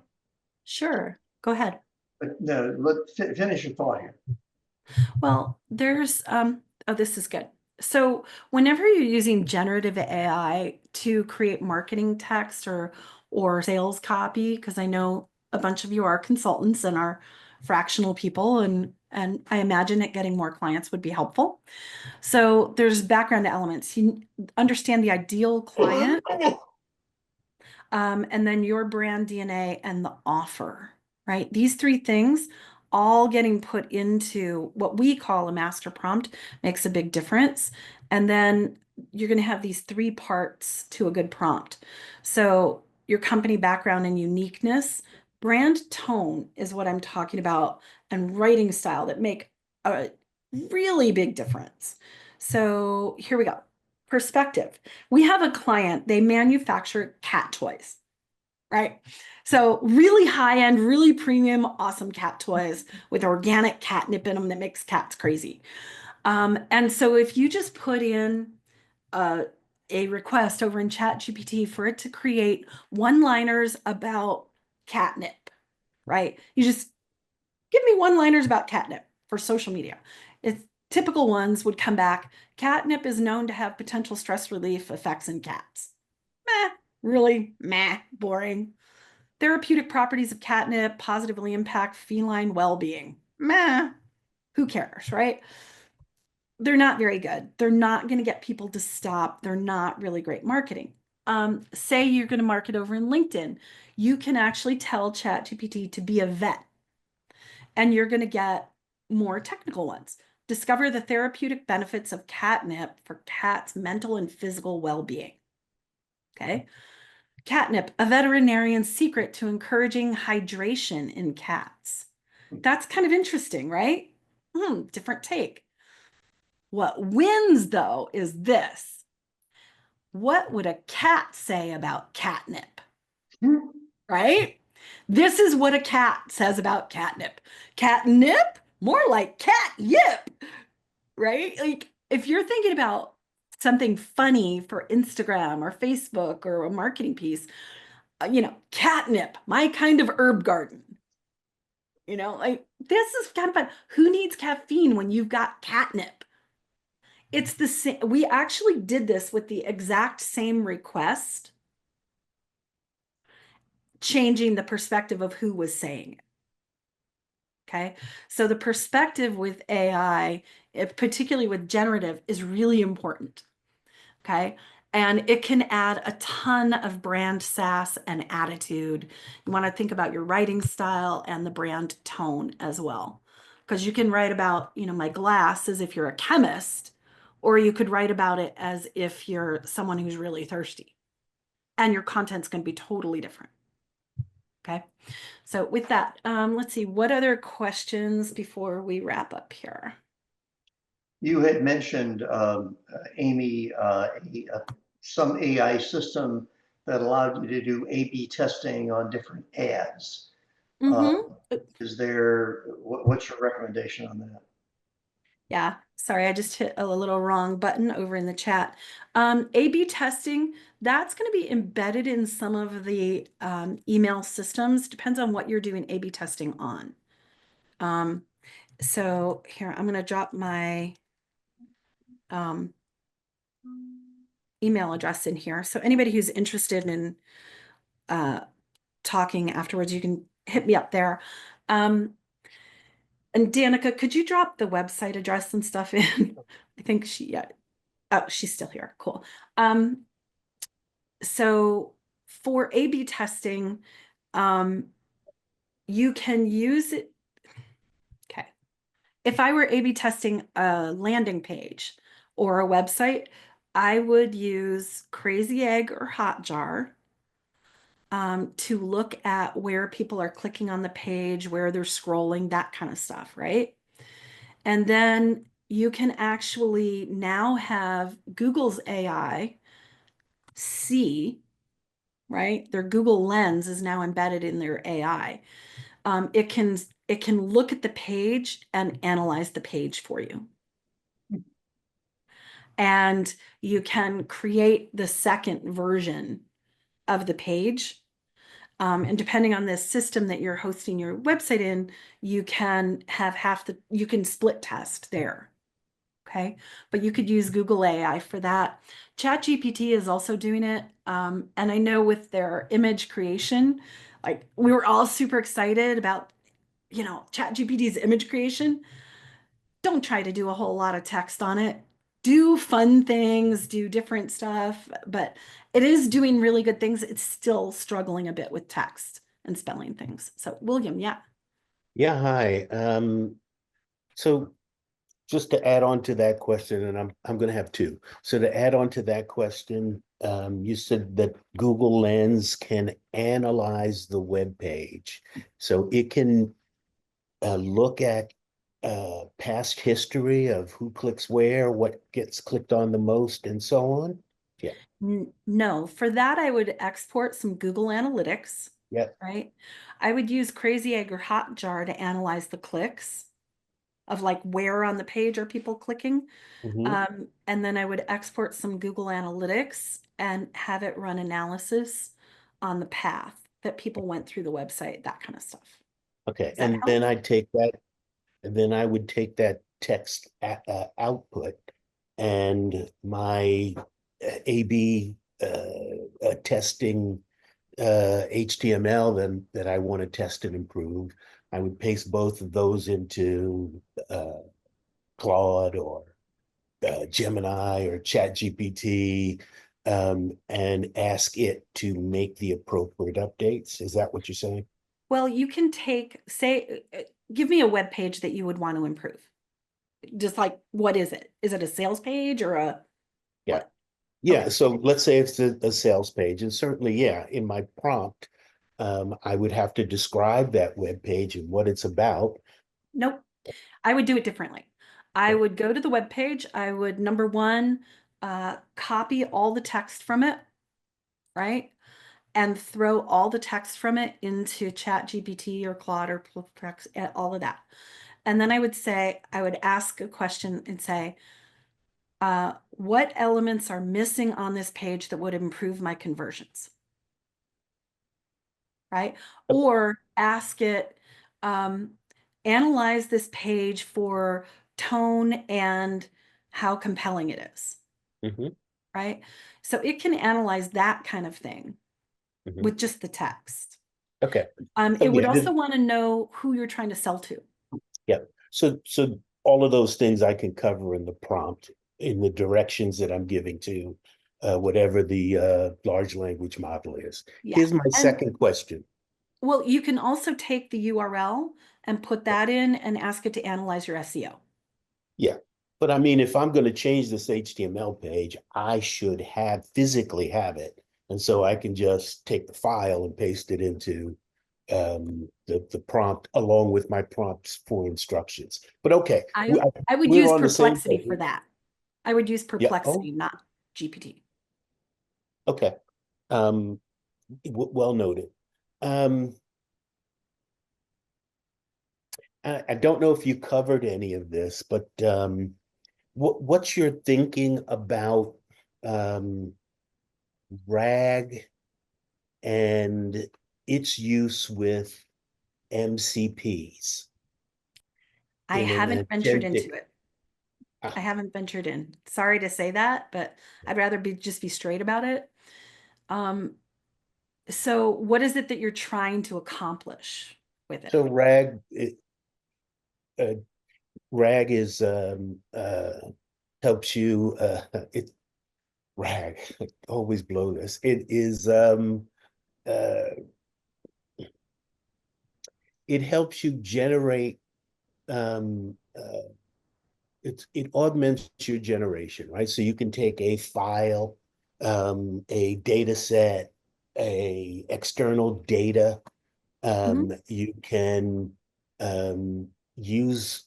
Sure, go ahead. But no, finish your thought here. Well, there's, oh, this is good. So whenever you're using generative AI to create marketing text or sales copy, because I know a bunch of you are consultants and are fractional people, and I imagine that getting more clients would be helpful. So there's background elements. You understand the ideal client, and then your brand DNA and the offer, right? These three things all getting put into what we call a master prompt makes a big difference. And then you're going to have these three parts to a good prompt. So your company background and uniqueness, brand tone is what I'm talking about, and writing style that make a really big difference. So here we go. Perspective. We have a client, they manufacture cat toys. right? So really high end, really premium, awesome cat toys with organic catnip in them that makes cats crazy. And so if you just put in uh, a request over in ChatGPT for it to create one-liners about catnip, right? You just give me one-liners about catnip for social media. It's typical ones would come back. Catnip is known to have potential stress relief effects in cats. Meh, really, meh, boring. Therapeutic properties of catnip positively impact feline well-being. Meh, who cares, right? They're not very good. They're not going to get people to stop. They're not really great marketing. Say you're going to market over in LinkedIn. You can actually tell ChatGPT to be a vet, and you're going to get more technical ones. Discover the therapeutic benefits of catnip for cats' mental and physical well-being. Okay. Catnip, a veterinarian's secret to encouraging hydration in cats. That's kind of interesting, right? Different take. What wins, though, is this. What would a cat say about catnip? Right? This is what a cat says about catnip. Catnip? More like cat yip, right? Like if you're thinking about something funny for Instagram or Facebook or a marketing piece, catnip, my kind of herb garden. Like this is kind of fun. Who needs caffeine when you've got catnip? It's the same. We actually did this with the exact same request, changing the perspective of who was saying it. Okay. So the perspective with AI, particularly with generative, is really important. Okay. And it can add a ton of brand sass and attitude. You want to think about your writing style and the brand tone as well. Because you can write about, my glass as if you're a chemist, or you could write about it as if you're someone who's really thirsty. And your content's going to be totally different. Okay. So with that, let's see, what other questions before we wrap up here? You had mentioned, Amy, some AI system that allowed you to do A/B testing on different ads. Mm-hmm. What's your recommendation on that? Yeah, sorry, I just hit a little wrong button over in the chat. A/B testing, that's going to be embedded in some of the email systems. Depends on what you're doing A/B testing on. So here, I'm going to drop my email address in here. So anybody who's interested in talking afterwards, you can hit me up there. And Danica, could you drop the website address and stuff in? I think yeah. Oh, she's still here. Cool. So for A/B testing, you can use it. Okay. If I were A/B testing a landing page or a website, I would use Crazy Egg or Hotjar to look at where people are clicking on the page, where they're scrolling, that kind of stuff, right? And then you can actually now have Google's AI see, right? Their Google Lens is now embedded in their AI. It can look at the page and analyze the page for you. And you can create the second version of the page. And depending on the system that you're hosting your website in, you can have you can split test there. Okay. But you could use Google AI for that. ChatGPT is also doing it. And I know with their image creation, like we were all super excited about, ChatGPT's image creation. Don't try to do a whole lot of text on it. Do fun things, do different stuff, but it is doing really good things. It's still struggling a bit with text and spelling things. So, William, yeah. Yeah, hi. So just to add on to that question, and I'm going to have two. So to add on to that question, you said that Google Lens can analyze the web page, so it can look at past history of who clicks where, what gets clicked on the most, and so on. Yeah. No, for that, I would export some Google Analytics, Yeah. right? I would use Crazy Egg or Hotjar to analyze the clicks of like where on the page are people clicking. Mhm. And then I would export some Google Analytics and have it run analysis on the path that people went through the website, that kind of stuff. Okay, Does that and help? then I'd take that, and then I would take that text output and my A/B testing HTML then that I want to test and improve. I would paste both of those into Claude or Gemini or ChatGPT, and ask it to make the appropriate updates. Is that what you're saying? Well, you can give me a web page that you would want to improve. Just like, what is it? Is it a sales page or a Yeah. what? Yeah, Okay. so let's say it's a sales page, and certainly, yeah, in my prompt, I would have to describe that web page and what it's about. Nope. I would do it differently. I would go to the web page. I would, number one, copy all the text from it, right? And throw all the text from it into Chat GPT or Claude or Plex, all of that. And then I would ask a question and say, what elements are missing on this page that would improve my conversions? Right? Or ask it, um, analyze this page for tone and how compelling it is, Mhm, right? So it can analyze that kind of thing mhm. with just the text. Okay, It so would yeah, also want to know who you're trying to sell to. yeah. So all of those things I can cover in the prompt in the directions that I'm giving to whatever the large language model is. Yeah. Here's my And second question. well, you can also take the URL and put that in and ask it to analyze your SEO. Yeah, but I mean, if I'm going to change this HTML page, I should physically have it, and so I can just take the file and paste it into the prompt along with my prompts for instructions. But okay, I would we're use on the same Perplexity page. for that. I would use Yeah. Oh, Perplexity, not GPT. okay. Um, well noted. Um, I don't know if you covered any of this, but what's your thinking about um, RAG and its use with MCPs I in an haven't ventured into agentic. it. I Ah, haven't ventured in. Sorry to say that, but I'd rather just be straight about it. Um, so what is it that you're trying to accomplish with it? so uh, RAG is helps you it RAG always blow this. Uh, it helps you generate um it augments your generation, right? So you can take a file, a data set, a external data. Mhm. You can um, use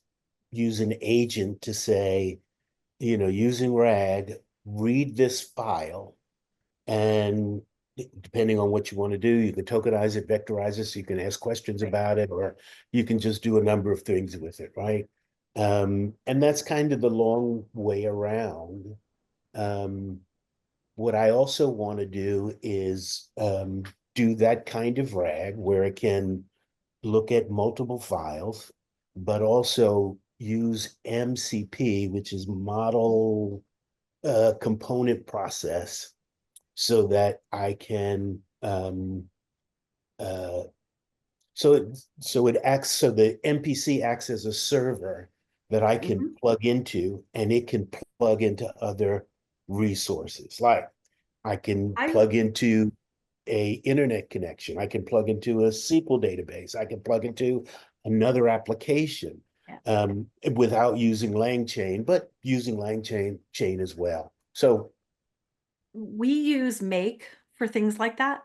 use an agent to say, using RAG, read this file, and depending on what you want to do, you can tokenize it, vectorize it, so you can ask questions Right. about it, or you can just do a number of things with it, right? And that's kind of the long way around. Um, what I also want to do is do that kind of RAG where it can look at multiple files, but also use MCP, which is model component process, so that I can uh, so the MPC acts as a server that I can Mhm. plug into, and it can plug into other resources. Like I can I plug into a internet connection. I can plug into a SQL database. I can plug into another application yeah. without using LangChain, but using LangChain as well. So We use Make for things like that,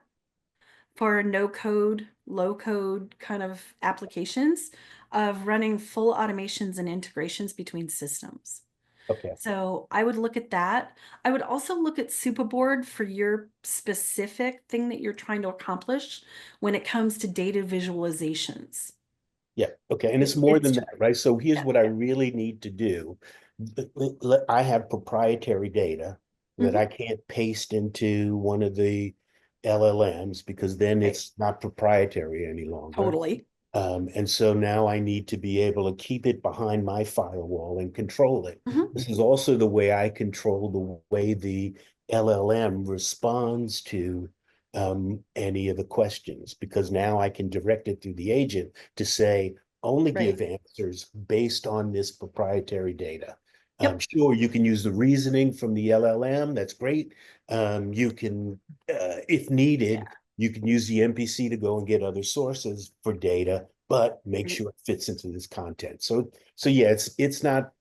for no code, low code kind of applications of running full automations and integrations between systems. Okay. So I would look at that. I would also look at Superboard for your specific thing that you're trying to accomplish when it comes to data visualizations. Yeah, okay, and it's more It's than that, right? So here's yeah. what I really need to do. I have proprietary data that I Mhm. can't paste into one of the LLMs because then Right. it's not proprietary any longer. Totally. And so now I need to be able to keep it behind my firewall and control it. Mhm. This is also the way I control the way the LLM responds to any of the questions, because now I can direct it through the agent to say, only Right. give answers based on this proprietary data. Yep. Sure, you can use the reasoning from the LLM. That's great. You can, if needed, Yeah. you can use the MPC to go and get other sources for data, but make Right. sure it fits into this content. So yeah, it's not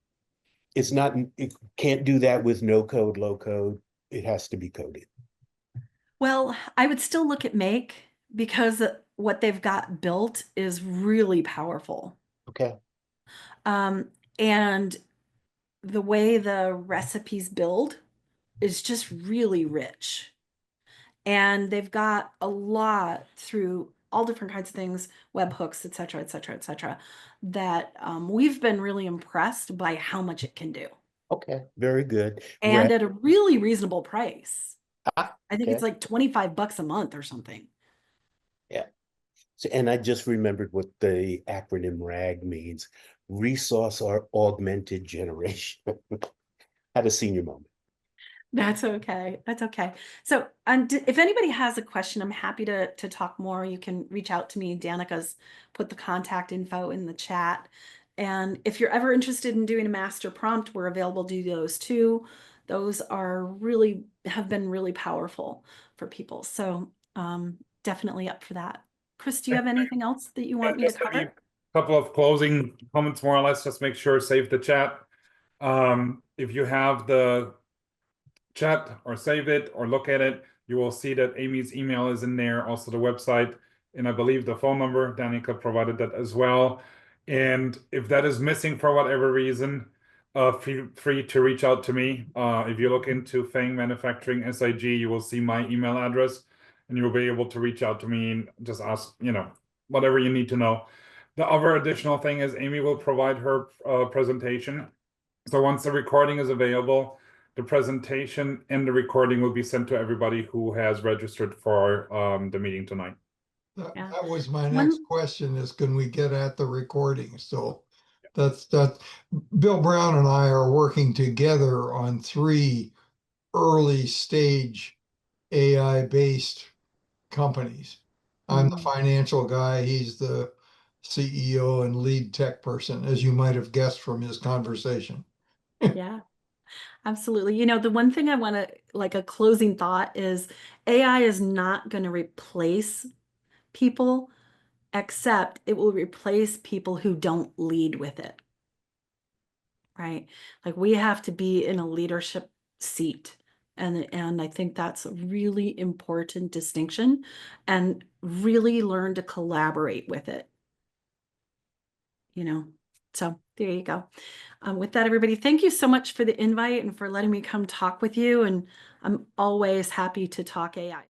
it can't do that with no code, low code. It has to be coded. Well, I would still look at Make because what they've got built is really powerful. Okay. Um, and the way the recipes build is just really rich. And they've got a lot through all different kinds of things, webhooks, et cetera, et cetera, et cetera, that we've been really impressed by how much it can do. Okay. Very good. And at a really reasonable price. I think it's Okay. like 25 bucks a month or something. Yeah. So, and I just remembered what the acronym RAG means. Resource or augmented generation. Had a senior moment. That's okay. That's okay. So, if anybody has a question, I'm happy to talk more. You can reach out to me. Danica's put the contact info in the chat. And if you're ever interested in doing a master prompt, we're available to do those too. Those are really have been really powerful for people. So, definitely up for that. Chris, do you have anything else that you want me to Just a cover? couple of closing comments, more or less. Just make sure save the chat. If you have the chat or save it or look at it, you will see that Amy's email is in there, also the website, and I believe the phone number. Danica provided that as well. And if that is missing for whatever reason, feel free to reach out to me. If you look into Fang Manufacturing SIG, you will see my email address, and you will be able to reach out to me and just ask, whatever you need to know. The other additional thing is Amy will provide her presentation. So once the recording is available, the presentation and the recording will be sent to everybody who has registered for the meeting tonight. Yeah. That was my One, next question is, can we get at the recording? So that's Bill Brown and I are working together on 3 early stage AI based companies. I'm the financial guy. He's the CEO and lead tech person, as you might have guessed from his conversation. yeah. Absolutely. The one thing I want to, like a closing thought is AI is not going to replace people, except it will replace people who don't lead with it, right? Like we have to be in a leadership seat. And I think that's a really important distinction and really learn to collaborate with it, you know? So there you go. With that, everybody, thank you so much for the invite and for letting me come talk with you. And I'm always happy to talk AI.